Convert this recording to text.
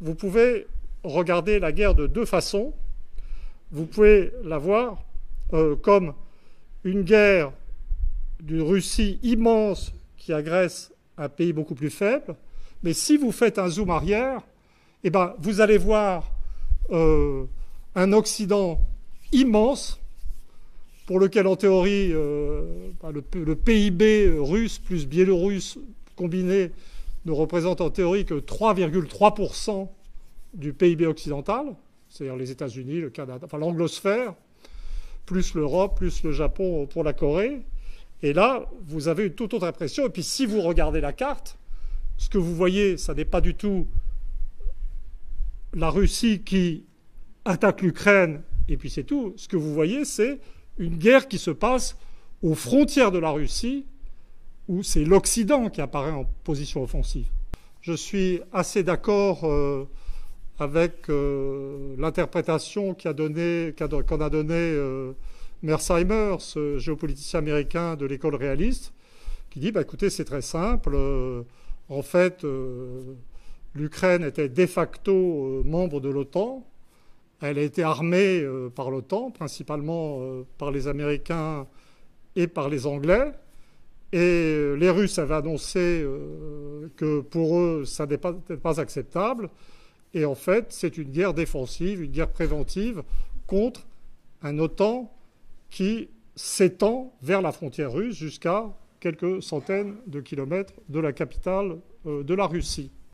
vous pouvez regarder la guerre de deux façons. Vous pouvez la voir comme une guerre d'une Russie immense qui agresse un pays beaucoup plus faible. Mais si vous faites un zoom arrière, eh ben, vous allez voir un Occident immense pour lequel, en théorie, le PIB russe plus biélorusse combiné ne représente en théorie que 3,3% du PIB occidental, c'est-à-dire les États-Unis, le Canada, enfin l'anglosphère, plus l'Europe, plus le Japon pour la Corée. Et là, vous avez une toute autre impression. Et puis si vous regardez la carte, ce que vous voyez, ça n'est pas du tout la Russie qui attaque l'Ukraine, et puis c'est tout. Ce que vous voyez, c'est une guerre qui se passe aux frontières de la Russie, où c'est l'Occident qui apparaît en position offensive. Je suis assez d'accord avec l'interprétation qu'en a donnée Mearsheimer, ce géopoliticien américain de l'école réaliste, qui dit écoutez, c'est très simple. En fait, l'Ukraine était de facto membre de l'OTAN. Elle a été armée par l'OTAN, principalement par les Américains et par les Anglais. Et les Russes avaient annoncé que pour eux, ça n'était pas acceptable. Et en fait, c'est une guerre défensive, une guerre préventive contre un OTAN qui s'étend vers la frontière russe jusqu'à quelques centaines de kilomètres de la capitale de la Russie.